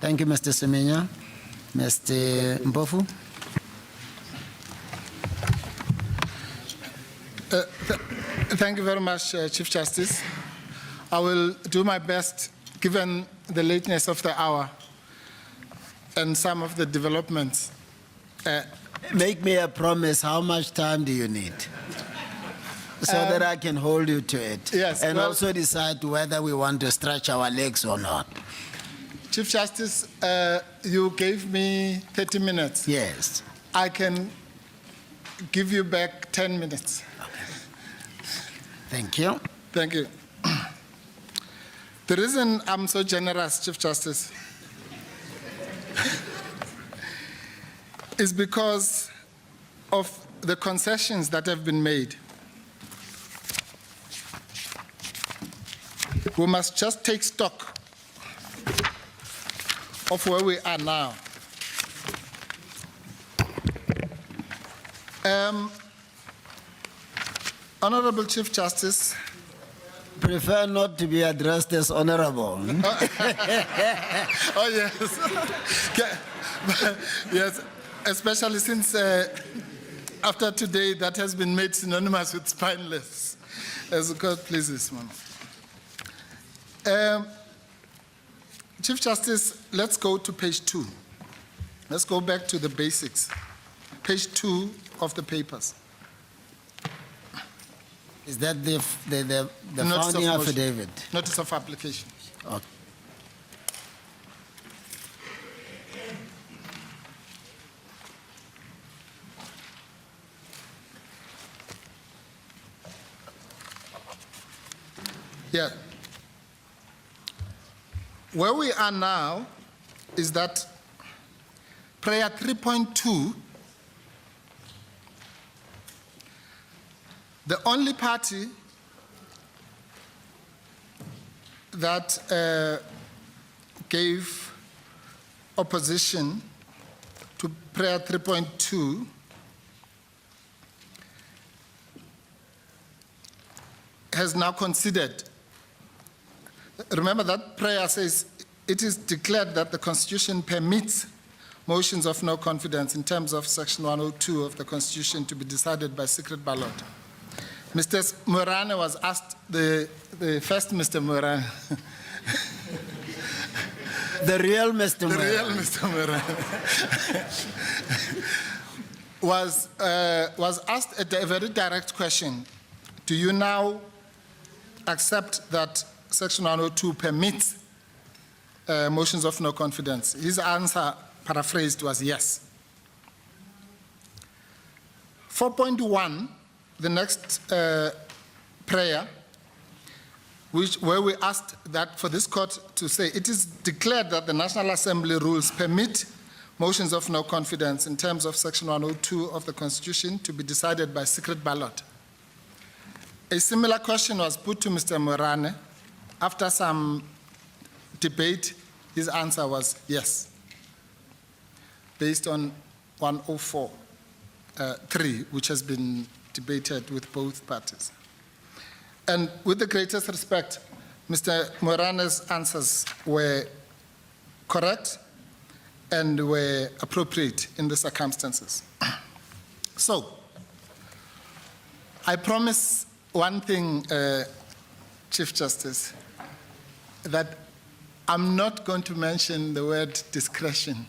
Thank you, Mr. Semenya. Mr. Mpofu. Thank you very much, Chief Justice. I will do my best, given the lateness of the hour and some of the developments. Make me a promise. How much time do you need? So that I can hold you to it. Yes. And Well, also decide whether we want to stretch our legs or not. Chief Justice, you gave me 30 minutes. Yes. I can give you back 10 minutes. Thank you. Thank you. The reason I'm so generous, Chief Justice, is because of the concessions that have been made. We must just take stock of where we are now. Honorable Chief Justice. Prefer not to be addressed as honorable. Oh, yes. Yes, especially since after today that has been made synonymous with spineless. As the court pleases, ma'am. Chief Justice, let's go to page 2. Let's go back to the basics. Page 2 of the papers. Is that the Notice founding of motion. affidavit? Notice of application. Okay. Yeah. Where we are now is that prayer 3.2, the only party that gave opposition to prayer 3.2 has now considered. Remember that prayer says, it is declared that the Constitution permits motions of no confidence in terms of Section 102 of the Constitution to be decided by secret ballot. Mr. Morane was asked, the first Mr. Morane. The real Mr. The Morane. real Mr. Morane was asked a very direct question. Do you now accept that Section 102 permits motions of no confidence? His answer, paraphrased, was yes. 4.1, the next prayer, where we asked that for this court to say, it is declared that the National Assembly rules permit motions of no confidence in terms of Section 102 of the Constitution to be decided by secret ballot. A similar question was put to Mr. Morane. After some debate, his answer was yes, based on 104.3, which has been debated with both parties. And with the greatest respect, Mr. Morane's answers were correct and were appropriate in the circumstances. So, I promise one thing, Chief Justice, that I'm not going to mention the word discretion.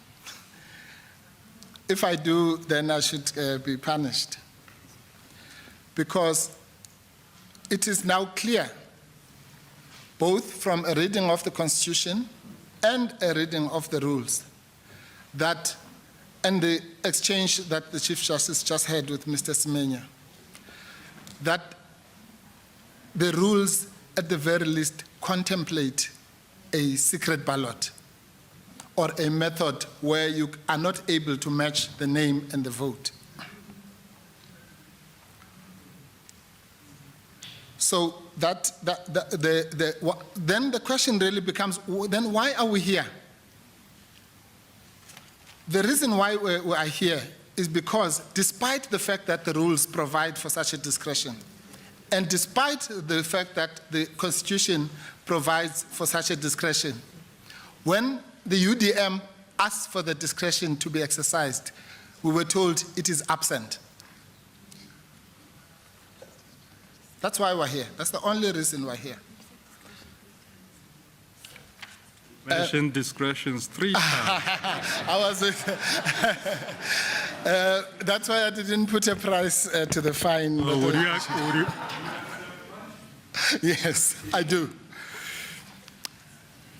If I do, then I should be punished. Because it is now clear, both from a reading of the Constitution and a reading of the rules, that, and the exchange that the Chief Justice just had with Mr. Semenya, that the rules, at the very least, contemplate a secret ballot or a method where you are not able to match the name and the vote. So then the question really becomes, then why are we here? The reason why we are here is because despite the fact that the rules provide for such a discretion, and despite the fact that the Constitution provides for such a discretion, when the UDM asked for the discretion to be exercised, we were told it is absent. That's why we're here. That's the only reason we're here. Mentioned discretions 3 times. I was. That's why I didn't put a price to the fine. Oh, would you Yes, I do.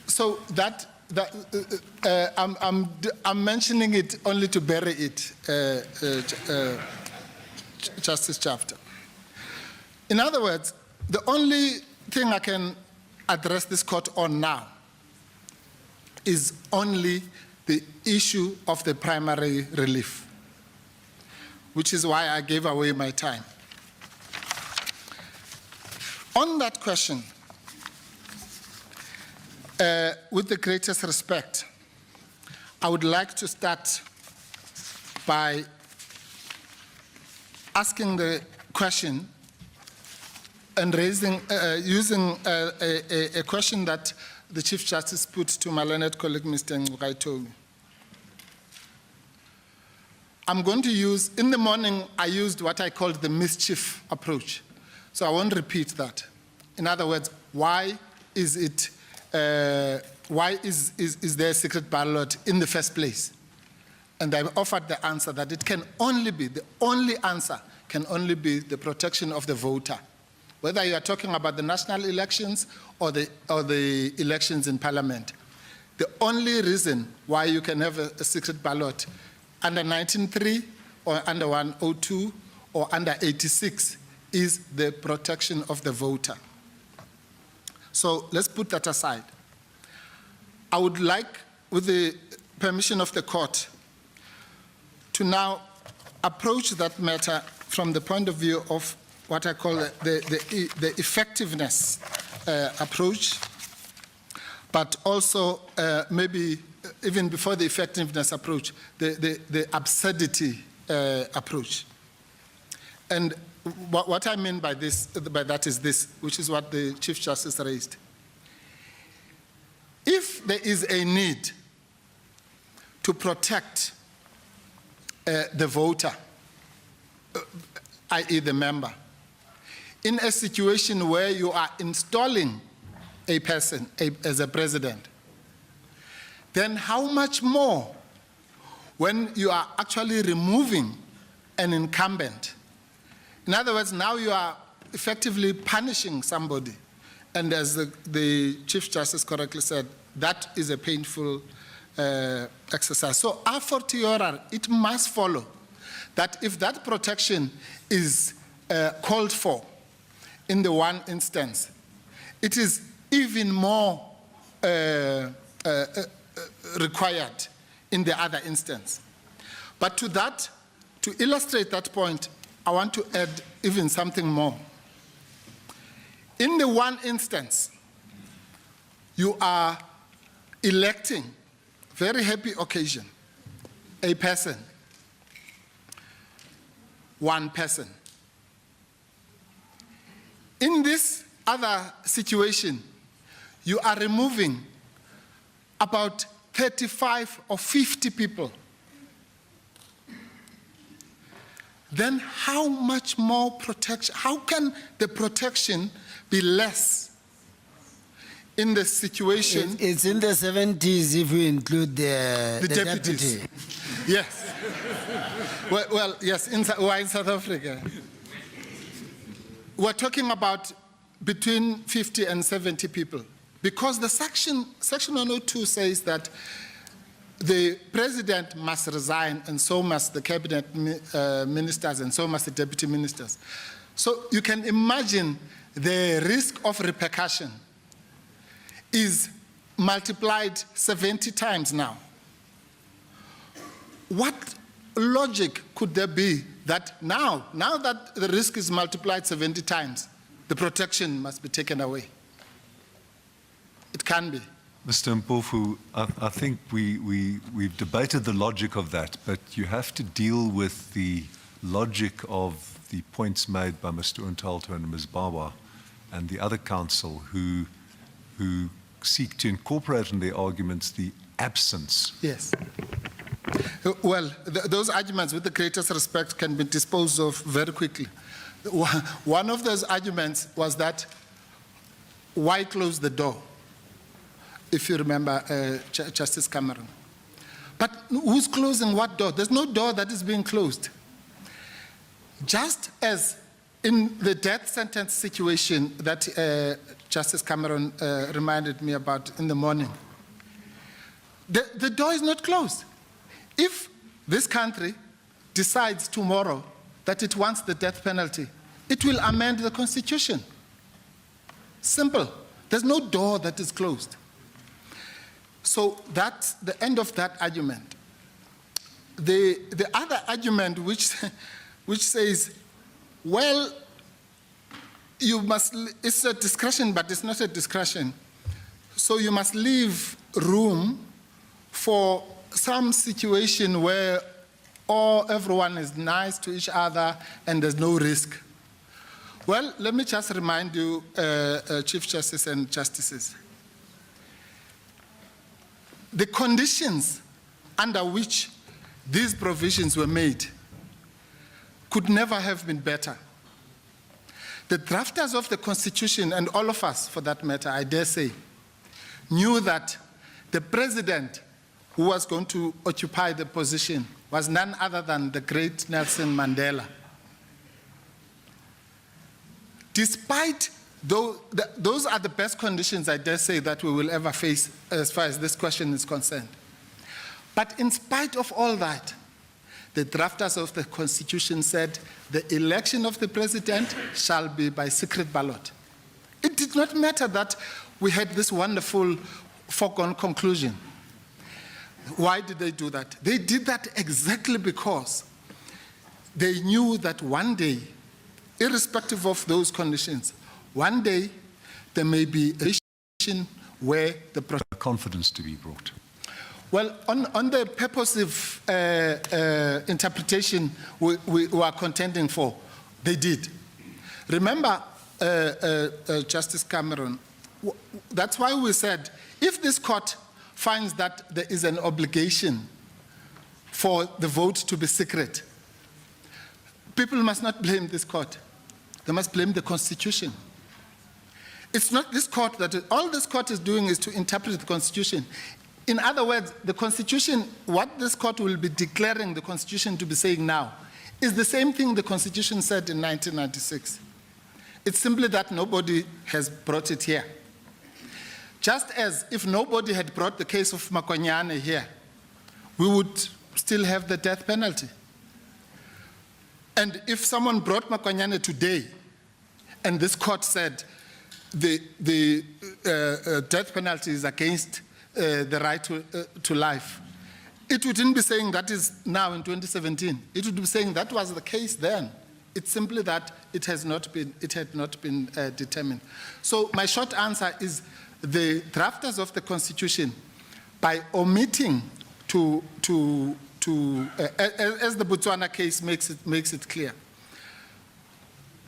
So I'm mentioning it only to bury it, Justice Chafter. In other words, the only thing I can address this court on now is only the issue of the primary relief, which is why I gave away my time. On that question, with the greatest respect, I would like to start by asking the question and using a question that the Chief Justice put to my learned colleague, Mr. Ngqaitobi. I'm going to use, in the morning, I used what I called the mischief approach. So I won't repeat that. In other words, why is there a secret ballot in the first place? And I offered the answer that it can only be, the only answer can only be the protection of the voter. Whether you are talking about the national elections or the elections in Parliament. The only reason why you can have a secret ballot under 19.3 or under 102 or under 86 is the protection of the voter. So let's put that aside. I would like, with the permission of the court, to now approach that matter from the point of view of what I call the effectiveness approach, but also maybe even before the effectiveness approach, the absurdity approach. And what I mean by that is this, which is what the Chief Justice raised. If there is a need to protect the voter, i.e. the member, in a situation where you are installing a person as a president, then how much more when you are actually removing an incumbent? In other words, now you are effectively punishing somebody. And as the Chief Justice correctly said, that is a painful exercise. So a fortiori, it must follow that if that protection is called for in the one instance, it is even more required in the other instance. But to that, to illustrate that point, I want to add even something more. In the one instance, you are electing, very happy occasion, a person, one person. In this other situation, you are removing about 35 or 50 people. Then how much more protection, how can the protection be less in the situation? It's in the 70s if you include the deputies. deputy. Yes. Well, yes, we're in South Africa. We're talking about between 50 and 70 people. Because the section 102 says that the president must resign, and so must the cabinet ministers, and so must the deputy ministers. So you can imagine the risk of repercussion is multiplied 70 times now. What logic could there be that now that the risk is multiplied 70 times, the protection must be taken away? It can be. Mr. Mpofu, I think we've debated the logic of that, but you have to deal with the logic of the points made by Mr. Untalto and Ms. Bawa and the other counsel who seek to incorporate in their arguments the absence. Yes. Well, those arguments, with the greatest respect, can be disposed of very quickly. One of those arguments was that, why close the door? If you remember, Justice Cameron. But who's closing what door? There's no door that is being closed. Just as in the death sentence situation that Justice Cameron reminded me about in the morning, the door is not closed. If this country decides tomorrow that it wants the death penalty, it will amend the Constitution. Simple. There's no door that is closed. So that's the end of that argument. The other argument which says, well, you must, it's a discretion, but it's not a discretion. So you must leave room for some situation where everyone is nice to each other and there's no risk. Well, let me just remind you, Chief Justice and Justices, the conditions under which these provisions were made could never have been better. The drafters of the Constitution, and all of us for that matter, I dare say, knew that the president who was going to occupy the position was none other than the great Nelson Mandela. Despite those are the best conditions, I dare say, that we will ever face as far as this question is concerned. But in spite of all that, the drafters of the Constitution said the election of the president shall be by secret ballot. It did not matter that we had this wonderful foregone conclusion. Why did they do that? They did that exactly because they knew that one day, irrespective of those conditions, one day there may be a situation where the confidence to be brought. Well, on the purposive interpretation we are contending for, they did. Remember, Justice Cameron, that's why we said, if this court finds that there is an obligation for the vote to be secret, people must not blame this court. They must blame the Constitution. It's not this court that, all this court is doing is to interpret the Constitution. In other words, the Constitution, what this court will be declaring the Constitution to be saying now, is the same thing the Constitution said in 1996. It's simply that nobody has brought it here. Just as if nobody had brought the case of Makonyane here, we would still have the death penalty. And if someone brought Makonyane today, and this court said the death penalty is against the right to life, it wouldn't be saying that is now in 2017. It would be saying that was the case then. It's simply that it had not been determined. So my short answer is the drafters of the Constitution, by omitting as the Botswana case makes it clear,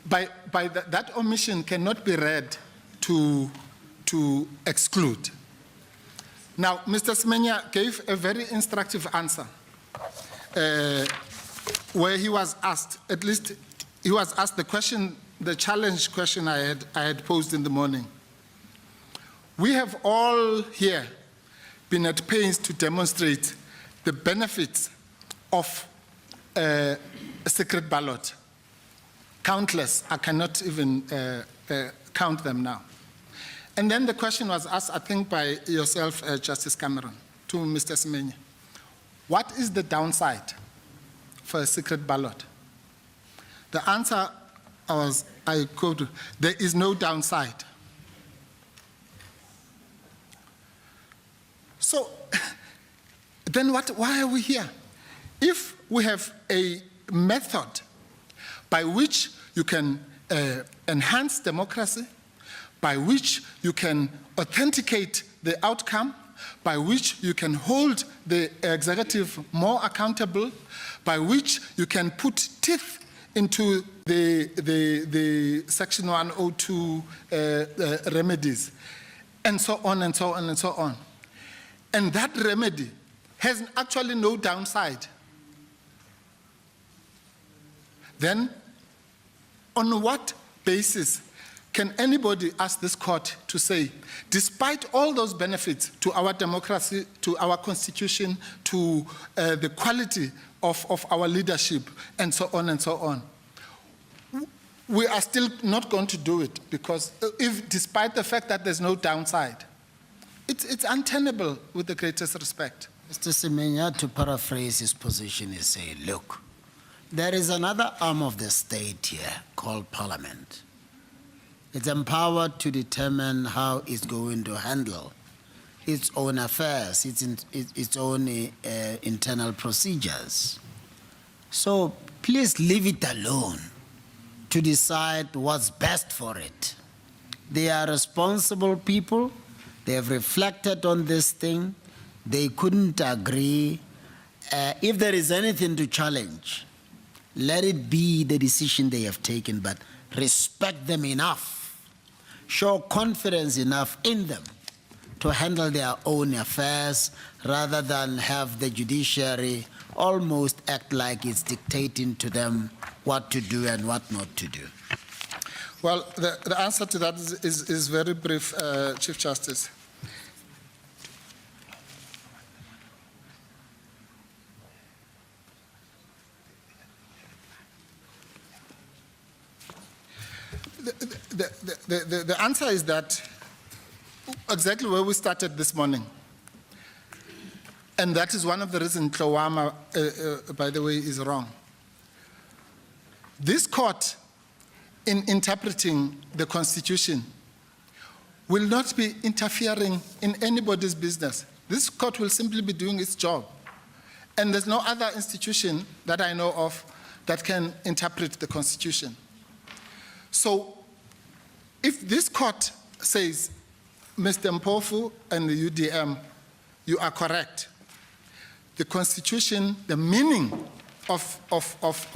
that omission cannot be read to exclude. Now, Mr. Semenya gave a very instructive answer where he was asked, at least he was asked the question, the challenge question I had posed in the morning. We have all here been at pains to demonstrate the benefits of a secret ballot. Countless, I cannot even count them now. And then the question was asked, I think, by yourself, Justice Cameron, to Mr. Semenya. What is the downside for a secret ballot? The answer was, I quote, there is no downside. So then why are we here? If we have a method by which you can enhance democracy, by which you can authenticate the outcome, by which you can hold the executive more accountable, by which you can put teeth into the Section 102 remedies, and so on and so on and so on. and that remedy has actually no downside, then on what basis can anybody ask this court to say, despite all those benefits to our democracy, to our constitution, to the quality of our leadership, and so on, we are still not going to do it, because if, despite the fact that there's no downside, it's untenable with the greatest respect. Mr. Semenya, to paraphrase his position, is say, look, there is another arm of the state here called Parliament. It's empowered to determine how it's going to handle its own affairs, its own internal procedures. So please leave it alone to decide what's best for it. They are responsible people. They have reflected on this thing. They couldn't agree. If there is anything to challenge, let it be the decision they have taken, but respect them enough, show confidence enough in them to handle their own affairs rather than have the judiciary almost act like it's dictating to them what to do and what not to do. Well, the answer to that is very brief, Chief Justice. The answer is that exactly where we started this morning. And that is one of the reasons Tlowama, by the way, is wrong. This court, in interpreting the Constitution, will not be interfering in anybody's business. This court will simply be doing its job. And there's no other institution that I know of that can interpret the Constitution. So if this court says, Mr. Mpofu and the UDM, you are correct, the Constitution, the meaning of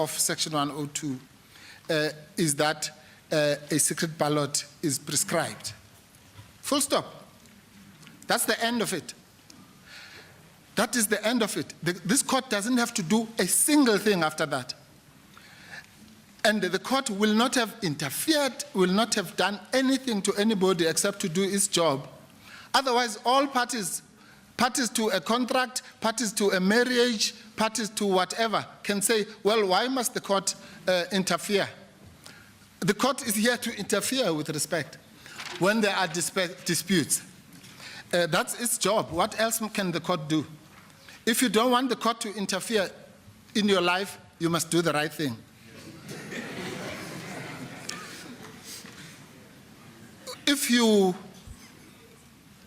Section 102 is that a secret ballot is prescribed. Full stop. That's the end of it. That is the end of it. This court doesn't have to do a single thing after that. And the court will not have interfered, will not have done anything to anybody except to do its job. Otherwise, all parties to a contract, parties to a marriage, parties to whatever, can say, well, why must the court interfere? The court is here to interfere with respect when there are disputes. That's its job. What else can the court do? If you don't want the court to interfere in your life, you must do the right thing. If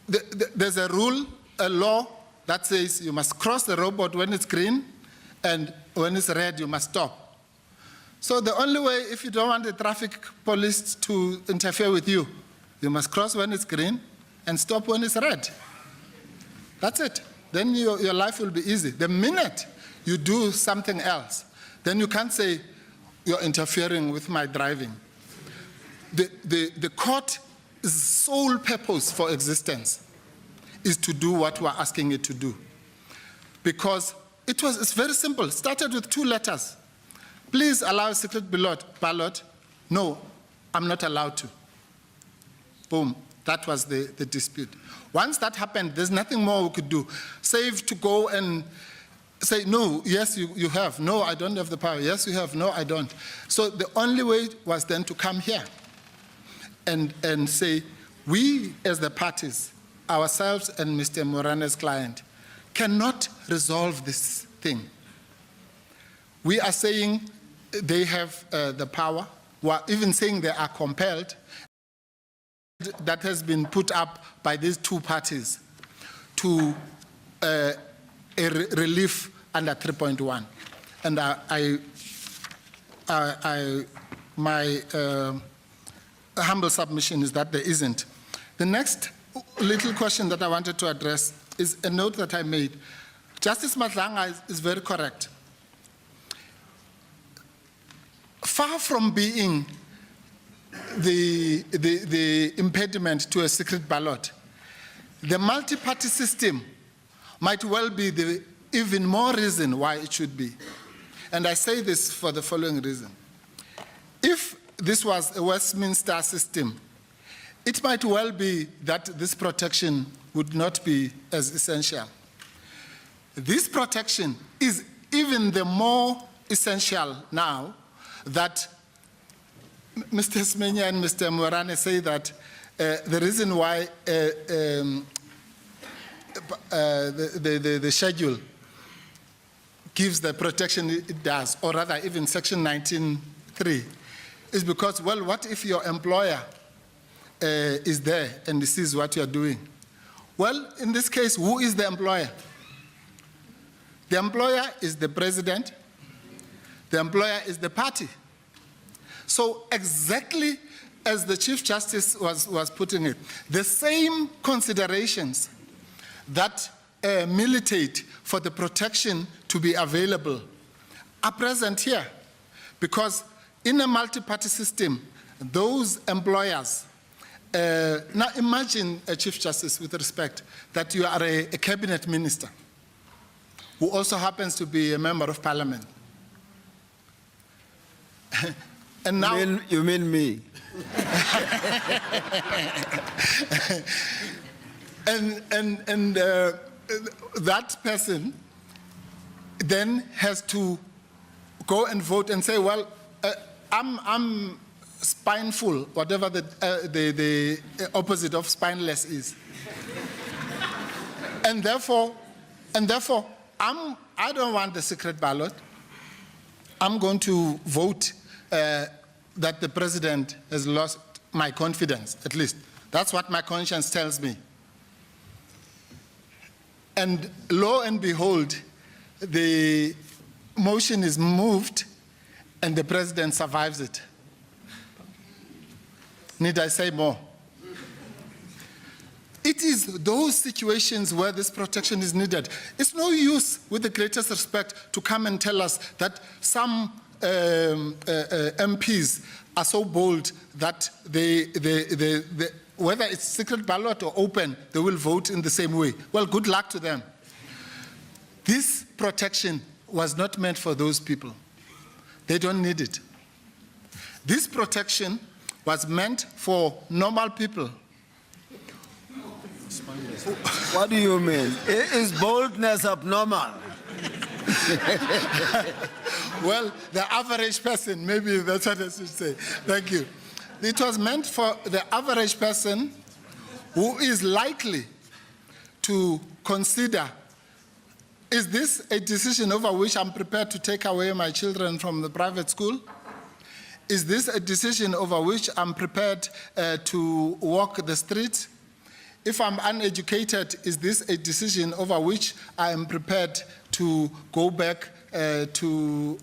there's a rule, a law that says you must cross the robot when it's green, and when it's red, you must stop. So the only way, if you don't want the traffic police to interfere with you, you must cross when it's green and stop when it's red. That's it. Then your life will be easy. The minute you do something else, then you can't say you're interfering with my driving. The court's sole purpose for existence is to do what we're asking it to do. Because it's very simple. It started with 2 letters. Please allow a secret ballot. No, I'm not allowed to. Boom. That was the dispute. Once that happened, there's nothing more we could do. Save to go and say, no, yes, you have. No, I don't have the power. Yes, you have. No, I don't. So the only way was then to come here and say, we as the parties, ourselves and Mr. Morane's client, cannot resolve this thing. We are saying they have the power. We are even saying they are compelled. That has been put up by these 2 parties to a relief under 3.1. And my humble submission is that there isn't. The next little question that I wanted to address is a note that I made. Justice Madlanga is very correct. Far from being the impediment to a secret ballot, the multi-party system might well be the even more reason why it should be. And I say this for the following reason. If this was a Westminster system, it might well be that this protection would not be as essential. This protection is even the more essential now that Mr. Smenya and Mr. Morane say that the reason why the schedule gives the protection it does, or rather even section 19.3, is because, well, what if your employer is there and he sees what you're doing? Well, in this case, who is the employer? The employer is the president. The employer is the party. So exactly as the Chief Justice was putting it, the same considerations that militate for the protection to be available are present here. Because in a multi-party system, those employers, now imagine, Chief Justice, with respect, that you are a cabinet minister who also happens to be a member of parliament. And now, You mean me? and that person then has to go and vote and say, well, I'm spineful, whatever the opposite of spineless is. and therefore, I don't want the secret ballot. I'm going to vote that the president has lost my confidence, at least. That's what my conscience tells me. And lo and behold, the motion is moved and the president survives it. Need I say more? It is those situations where this protection is needed. It's no use, with the greatest respect, to come and tell us that some MPs are so bold that whether it's secret ballot or open, they will vote in the same way. Well, good luck to them. This protection was not meant for those people. They don't need it. This protection was meant for normal people. What do you mean? Is boldness abnormal? Well, the average person, maybe that's what I should say. Thank you. It was meant for the average person who is likely to consider, is this a decision over which I'm prepared to take away my children from the private school? Is this a decision over which I'm prepared to walk the streets? If I'm uneducated, is this a decision over which I am prepared to go back to,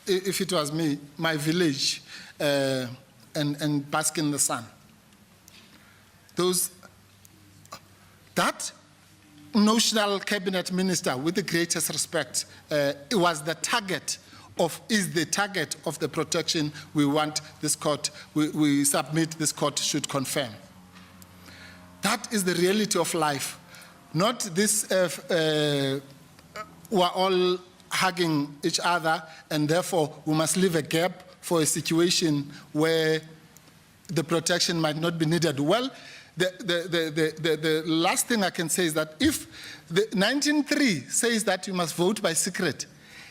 if it was me, my village and bask in the sun? That notional cabinet minister, with the greatest respect, it was the target is the target of the protection we want this court, we submit this court should confirm. That is the reality of life. Not this, we're all hugging each other and therefore we must leave a gap for a situation where the protection might not be needed. Well, the last thing I can say is that if the 19.3 says that you must vote by secret,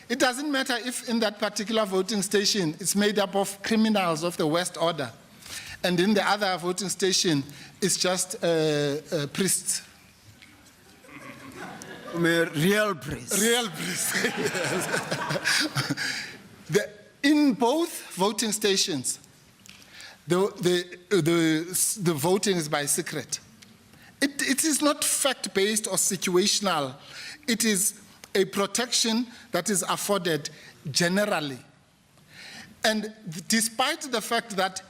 it doesn't matter if in that particular voting station it's made up of criminals of the West Order, and in the other voting station it's just priests. Real priests. Real priests. In both voting stations, the voting is by secret. It is not fact-based or situational. It is a protection that is afforded generally. And despite the fact that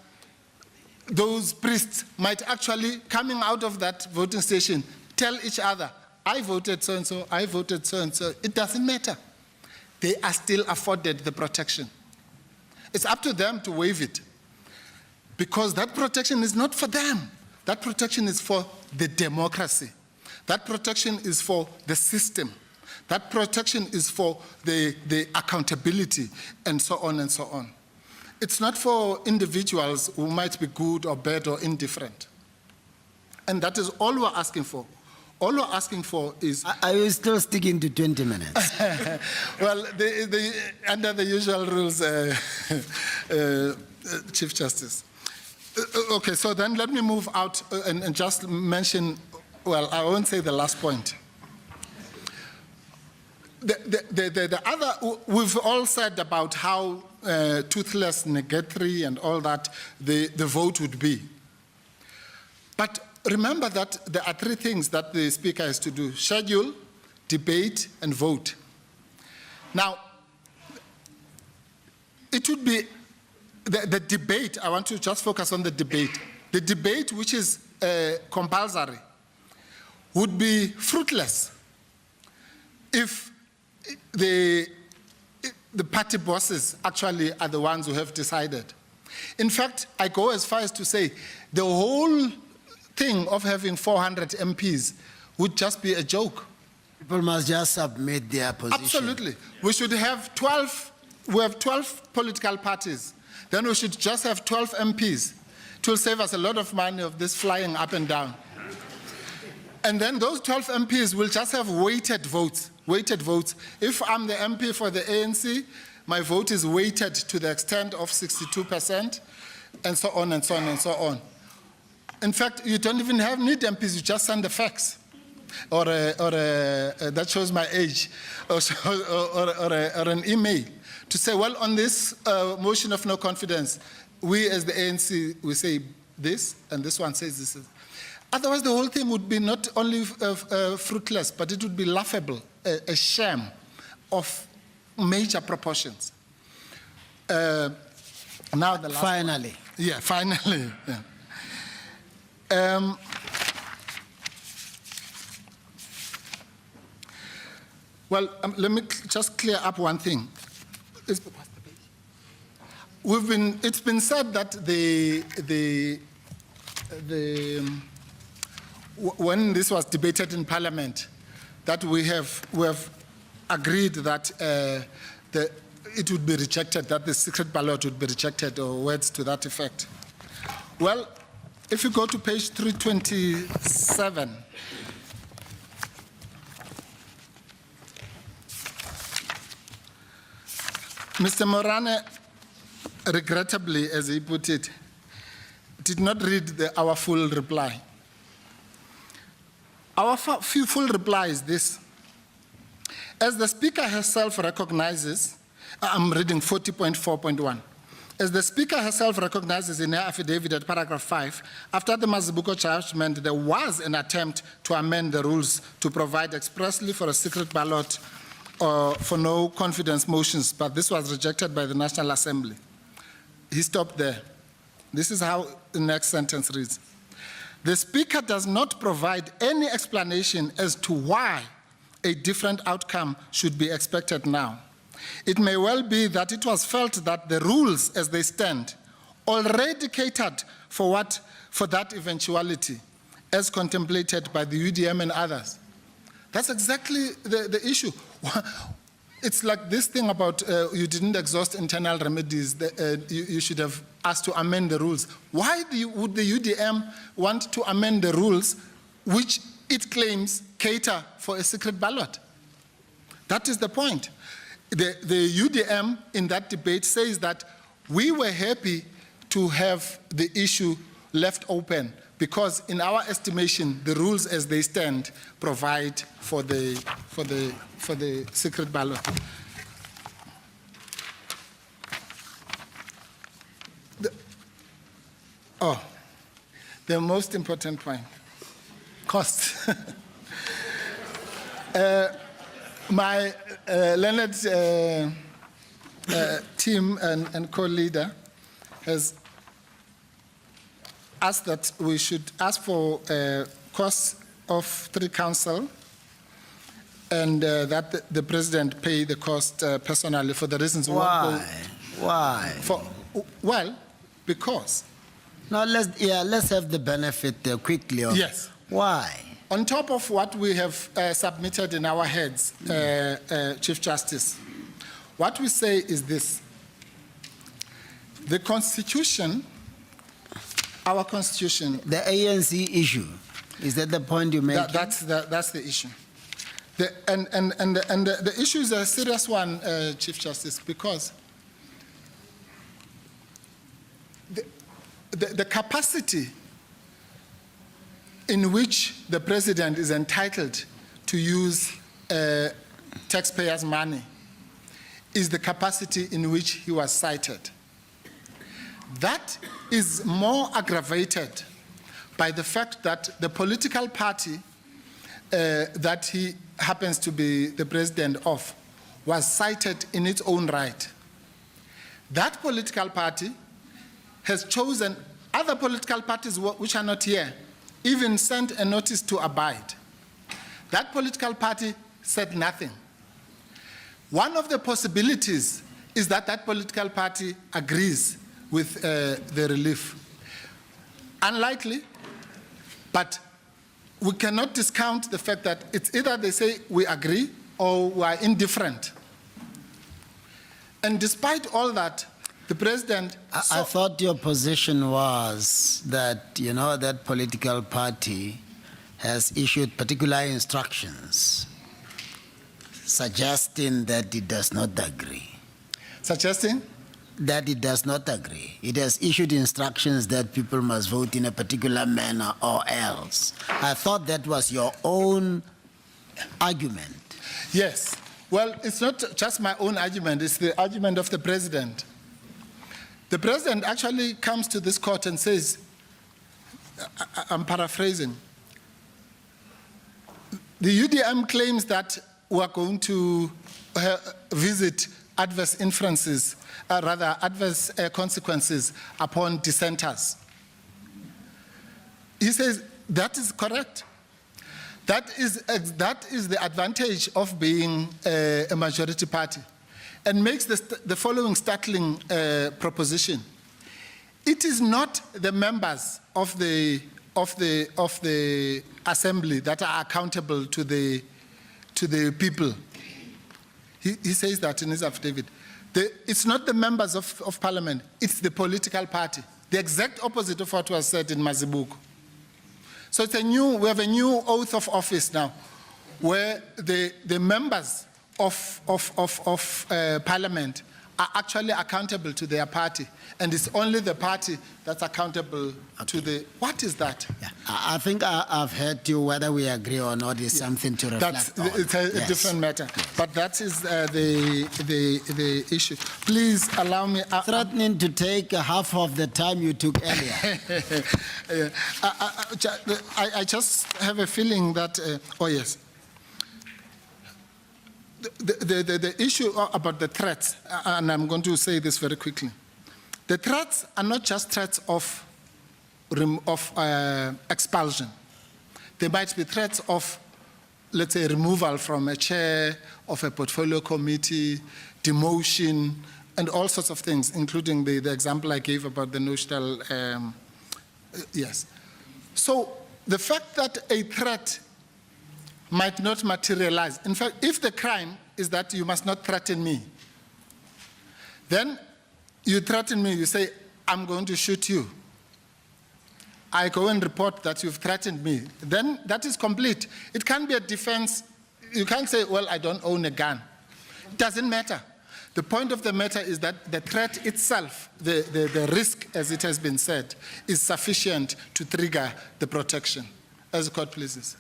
those priests might actually, coming out of that voting station, tell each other, I voted so-and-so, I voted so-and-so, it doesn't matter. They are still afforded the protection. It's up to them to waive it, because that protection is not for them. That protection is for the democracy. That protection is for the system. That protection is for the accountability and so on and so on. It's not for individuals who might be good or bad or indifferent. And that is all we're asking for. All we're asking for is... Are you still sticking to 20 minutes? Well, under the usual rules, Chief Justice. Okay, so then let me move out and just mention, well, I won't say the last point. The other, we've all said about how toothless, negatory, and all that the vote would be. But remember that there are three things that the Speaker has to do: schedule, debate, and vote. Now, it would be the debate. I want to just focus on the debate. The debate, which is compulsory, would be fruitless if the party bosses actually are the ones who have decided. In fact, I go as far as to say the whole thing of having 400 MPs would just be a joke. People must just submit their position. Absolutely. We should have 12, we have 12 political parties. Then we should just have 12 MPs. It will save us a lot of money of this flying up and down. And then those 12 MPs will just have weighted votes. Weighted votes. If I'm the MP for the ANC, my vote is weighted to the extent of 62%, and so on and so on and so on. In fact, you don't even need MPs, you just send a fax or that shows my age, or an email to say, well, on this motion of no confidence, we as the ANC, we say this, and this one says this. Otherwise, the whole thing would be not only fruitless, but it would be laughable, a sham of major proportions. Now the last Finally. one. Yeah, finally. Yeah. Well, let me just clear up one thing. It's been said that when this was debated in Parliament, that we have agreed that it would be rejected, that the secret ballot would be rejected, or words to that effect. Well, if you go to page 327, Mr. Morane, regrettably, as he put it, did not read our full reply. Our full reply is this. As the Speaker herself recognizes, I'm reading 40.4.1. As the Speaker herself recognizes in her affidavit at paragraph 5, after the Mazibuko judgment, there was an attempt to amend the rules to provide expressly for a secret ballot or for no confidence motions, but this was rejected by the National Assembly. He stopped there. This is how the next sentence reads. The Speaker does not provide any explanation as to why a different outcome should be expected now. It may well be that it was felt that the rules as they stand already catered for that eventuality as contemplated by the UDM and others. That's exactly the issue. It's like this thing about you didn't exhaust internal remedies, you should have asked to amend the rules. Why would the UDM want to amend the rules which it claims cater for a secret ballot? That is the point. The UDM in that debate says that we were happy to have the issue left open because in our estimation, the rules as they stand provide for the secret ballot. The most important point, cost. My Leonard team and co-leader has asked that we should ask for costs of 3 council and that the president pay the cost personally for the reasons we won't go. Why? Well, because. Now let's have the benefit quickly. Yes. Why? On top of what we have submitted in our heads, Chief Justice, what we say is this. The Constitution, our Constitution... The ANC issue, is that the point you make? That's the issue. The issue is a serious one, Chief Justice, because the capacity in which the president is entitled to use taxpayers' money is the capacity in which he was cited. That is more aggravated by the fact that the political party that he happens to be the president of was cited in its own right. That political party has chosen other political parties which are not here, even sent a notice to abide. That political party said nothing. One of the possibilities is that that political party agrees with the relief. Unlikely, but we cannot discount the fact that it's either they say we agree or we are indifferent. And despite all that, the president... I thought your position was that, you know, that political party has issued particular instructions suggesting that it does not agree. Suggesting? That it does not agree. It has issued instructions that people must vote in a particular manner or else. I thought that was your own argument. Yes. Well, it's not just my own argument, it's the argument of the president. The president actually comes to this court and says, I'm paraphrasing, the UDM claims that we are going to visit adverse inferences, adverse consequences upon dissenters. He says that is correct. That is the advantage of being a majority party, and makes the following startling proposition. It is not the members of the assembly that are accountable to the people. He says that in his affidavit. It's not the members of parliament, it's the political party. The exact opposite of what was said in Mazibuko. So we have a new oath of office now, where the members of parliament are actually accountable to their party, and it's only the party that's accountable to the... What is that? Yeah. I think I've heard you. Whether we agree or not is something to reflect on. It's a different matter, but that is the issue. Please allow me... Threatening to take half of the time you took earlier. I just have a feeling that... oh, yes. The issue about the threats, and I'm going to say this very quickly. The threats are not just threats of expulsion. They might be threats of, let's say, removal from a chair of a portfolio committee, demotion, and all sorts of things, including the example I gave about the notional, yes. So the fact that a threat might not materialize. In fact, if the crime is that you must not threaten me, then you threaten me, you say, I'm going to shoot you. I go and report that you've threatened me. Then that is complete. It can't be a defense. You can't say, well, I don't own a gun. It doesn't matter. The point of the matter is that the threat itself, the risk, as it has been said, is sufficient to trigger the protection. As the court pleases.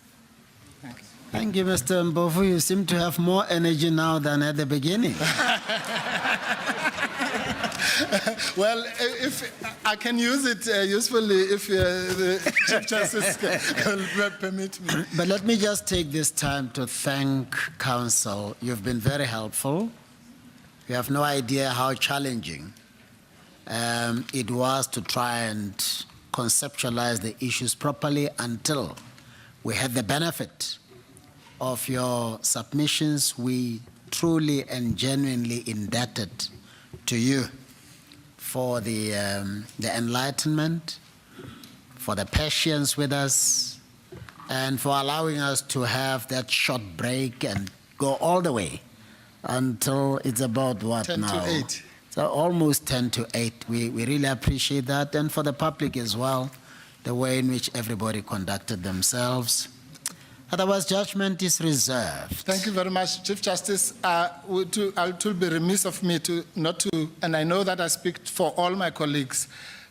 Thank you. Thank you, Mr. Mpofu. You seem to have more energy now than at the beginning. Well, if I can use it usefully if the Chief Justice will permit me. But let me just take this time to thank counsel. You've been very helpful. You have no idea how challenging it was to try and conceptualize the issues properly until we had the benefit of your submissions. We truly and genuinely indebted to you for the enlightenment, for the patience with us, and for allowing us to have that short break and go all the way until it's about what 10 to now? 8. So almost 10 to 8. We really appreciate that, and for the public as well, the way in which everybody conducted themselves. Otherwise, judgment is reserved. Thank you very much, Chief Justice. It will be remiss of me not to, and I know that I speak for all my colleagues,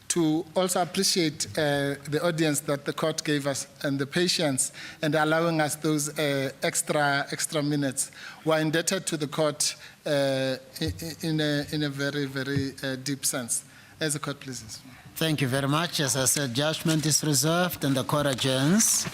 to also appreciate the audience that the court gave us and the patience and allowing us those extra minutes. We're indebted to the court in a very, very deep sense. As the court pleases. Thank you very much. As I said, judgment is reserved and the court adjourns.